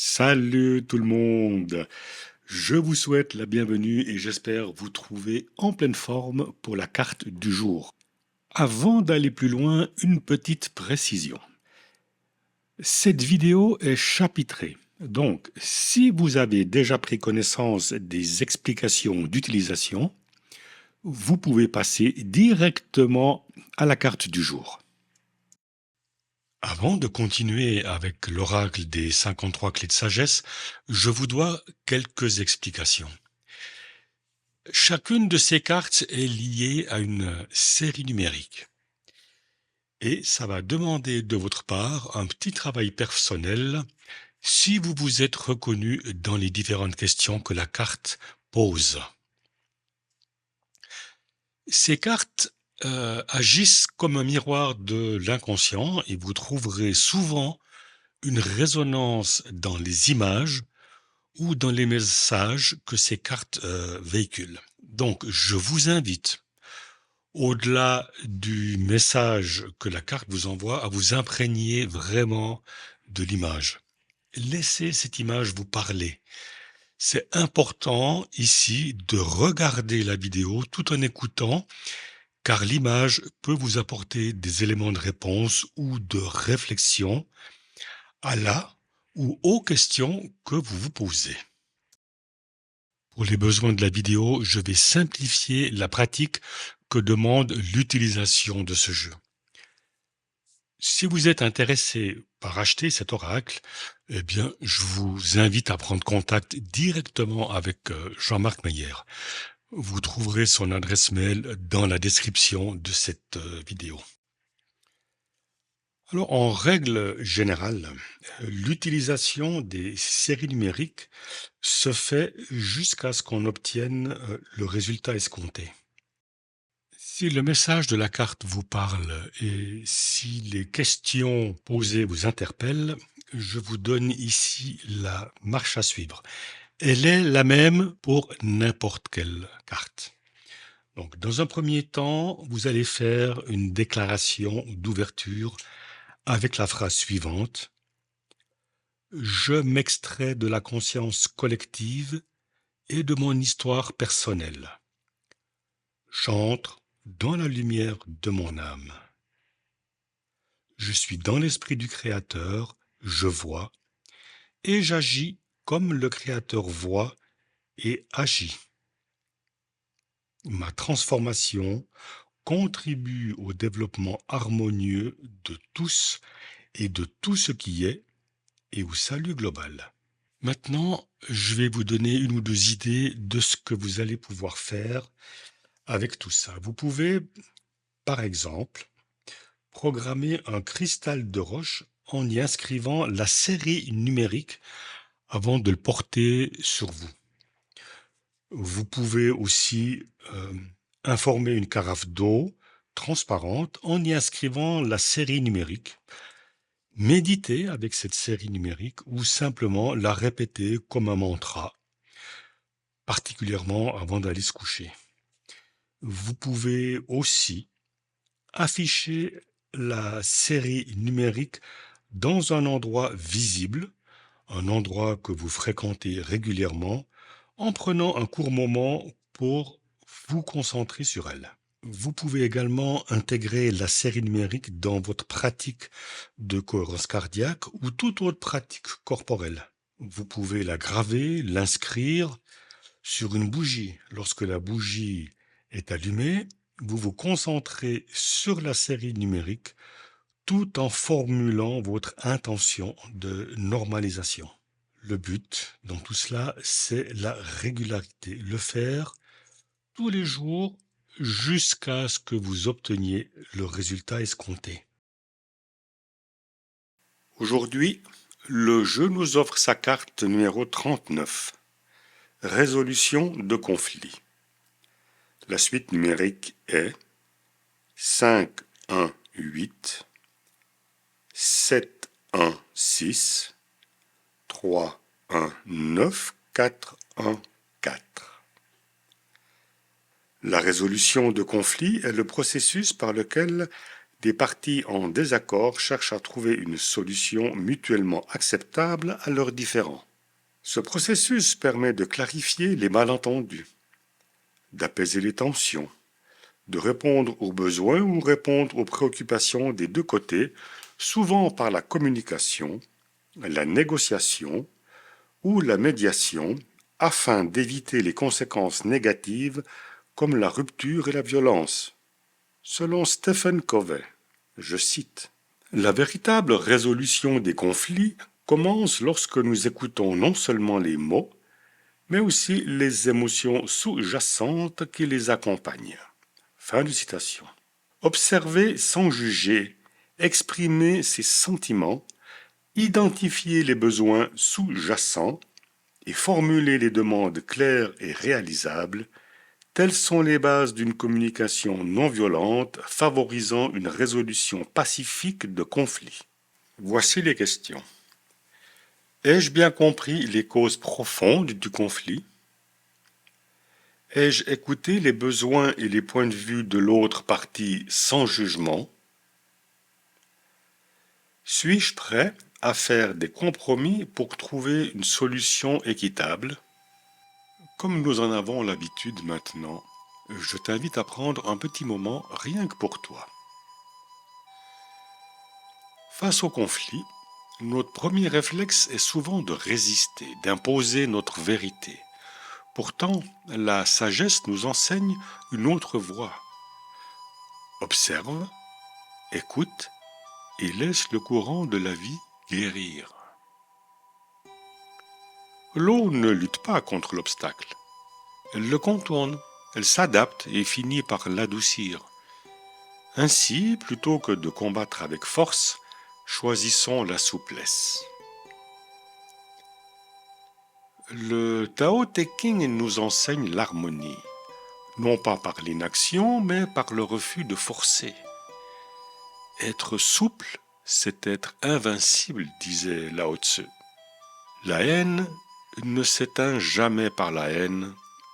Salut tout le monde! Je vous souhaite la bienvenue et j'espère vous trouver en pleine forme pour la carte du jour. Avant d'aller plus loin, une petite précision. Cette vidéo est chapitrée. Donc, si vous avez déjà pris connaissance des explications d'utilisation, vous pouvez passer directement à la carte du jour. Avant de continuer avec l'oracle des 53 clés de sagesse, je vous dois quelques explications. Chacune de ces cartes est liée à une série numérique. Et ça va demander de votre part un petit travail personnel si vous vous êtes reconnu dans les différentes questions que la carte pose. Ces cartes agissent comme un miroir de l'inconscient et vous trouverez souvent une résonance dans les images ou dans les messages que ces cartes véhiculent. Donc, je vous invite, au-delà du message que la carte vous envoie, à vous imprégner vraiment de l'image. Laissez cette image vous parler. C'est important ici de regarder la vidéo tout en écoutant, car l'image peut vous apporter des éléments de réponse ou de réflexion à la ou aux questions que vous vous posez. Pour les besoins de la vidéo, je vais simplifier la pratique que demande l'utilisation de ce jeu. Si vous êtes intéressé par acheter cet oracle, eh bien, je vous invite à prendre contact directement avec Jean-Marc Meyer. Vous trouverez son adresse mail dans la description de cette vidéo. Alors, en règle générale, l'utilisation des séries numériques se fait jusqu'à ce qu'on obtienne le résultat escompté. Si le message de la carte vous parle et si les questions posées vous interpellent, je vous donne ici la marche à suivre. Elle est la même pour n'importe quelle carte. Donc, dans un premier temps, vous allez faire une déclaration d'ouverture avec la phrase suivante. Je m'extrais de la conscience collective et de mon histoire personnelle. J'entre dans la lumière de mon âme. Je suis dans l'esprit du Créateur, je vois, et j'agis comme le Créateur voit et agit. Ma transformation contribue au développement harmonieux de tous et de tout ce qui est et au salut global. Maintenant, je vais vous donner une ou deux idées de ce que vous allez pouvoir faire avec tout ça. Vous pouvez, par exemple, programmer un cristal de roche en y inscrivant la série numérique avant de le porter sur vous. Vous pouvez aussi informer une carafe d'eau transparente en y inscrivant la série numérique. Méditez avec cette série numérique ou simplement la répéter comme un mantra, particulièrement avant d'aller se coucher. Vous pouvez aussi afficher la série numérique dans un endroit visible, un endroit que vous fréquentez régulièrement, en prenant un court moment pour vous concentrer sur elle. Vous pouvez également intégrer la série numérique dans votre pratique de cohérence cardiaque ou toute autre pratique corporelle. Vous pouvez la graver, l'inscrire sur une bougie. Lorsque la bougie est allumée, vous vous concentrez sur la série numérique tout en formulant votre intention de normalisation. Le but dans tout cela, c'est la régularité, le faire tous les jours jusqu'à ce que vous obteniez le résultat escompté. Aujourd'hui, le jeu nous offre sa carte numéro 39, résolution de conflit. La suite numérique est 5, 1, 8, 7, 1, 6, 3, 1, 9, 4, 1, 4. La résolution de conflit est le processus par lequel Des parties en désaccord cherchent à trouver une solution mutuellement acceptable à leurs différends. Ce processus permet de clarifier les malentendus, d'apaiser les tensions, de répondre aux besoins ou répondre aux préoccupations des deux côtés, souvent par la communication, la négociation ou la médiation, afin d'éviter les conséquences négatives comme la rupture et la violence. Selon Stephen Covey, je cite, la véritable résolution des conflits commence lorsque nous écoutons non seulement les mots, mais aussi les émotions sous-jacentes qui les accompagnent. Fin de citation. Observer sans juger, exprimer ses sentiments, identifier les besoins sous-jacents et formuler les demandes claires et réalisables, telles sont les bases d'une communication non violente favorisant une résolution pacifique de conflits. Voici les questions. Ai-je bien compris les causes profondes du conflit? Ai-je écouté les besoins et les points de vue de l'autre partie sans jugement? Suis-je prêt à faire des compromis pour trouver une solution équitable? Comme nous en avons l'habitude maintenant, je t'invite à prendre un petit moment rien que pour toi. Face au conflit, notre premier réflexe est souvent de résister, d'imposer notre vérité. Pourtant, la sagesse nous enseigne une autre voie. Observe, écoute et laisse le courant de la vie guérir. L'eau ne lutte pas contre l'obstacle. Elle le contourne, elle s'adapte et finit par l'adoucir. Ainsi, plutôt que de combattre avec force, choisissons la souplesse. Le Tao Te Ching nous enseigne l'harmonie, non pas par l'inaction, mais par le refus de forcer. Être souple, c'est être invincible, disait Lao Tzu. La haine ne s'éteint jamais par la haine,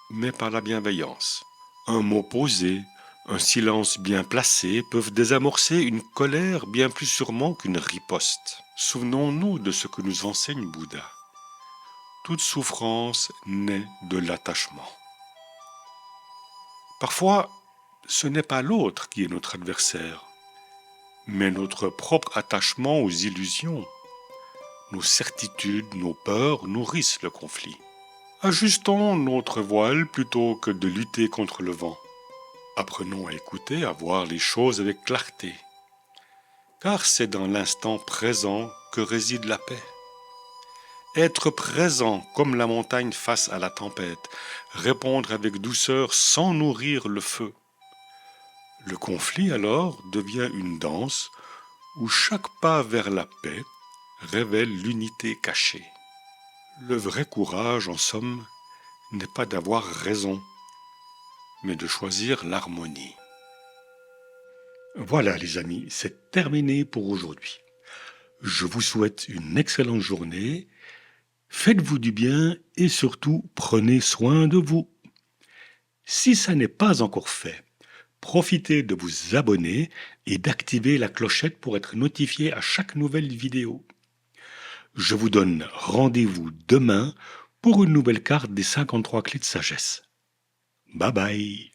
mais par la bienveillance. Un mot posé, un silence bien placé peuvent désamorcer une colère bien plus sûrement qu'une riposte. Souvenons-nous de ce que nous enseigne Bouddha. Toute souffrance naît de l'attachement. Parfois, ce n'est pas l'autre qui est notre adversaire, mais notre propre attachement aux illusions. Nos certitudes, nos peurs nourrissent le conflit. Ajustons notre voile plutôt que de lutter contre le vent. Apprenons à écouter, à voir les choses avec clarté, car c'est dans l'instant présent que réside la paix. Être présent comme la montagne face à la tempête, répondre avec douceur sans nourrir le feu. Le conflit alors devient une danse où chaque pas vers la paix révèle l'unité cachée. Le vrai courage, en somme, n'est pas d'avoir raison, mais de choisir l'harmonie. Voilà les amis, c'est terminé pour aujourd'hui. Je vous souhaite une excellente journée. Faites-vous du bien et surtout prenez soin de vous. Si ça n'est pas encore fait, profitez de vous abonner et d'activer la clochette pour être notifié à chaque nouvelle vidéo. Je vous donne rendez-vous demain pour une nouvelle carte des 53 clés de sagesse. Bye bye.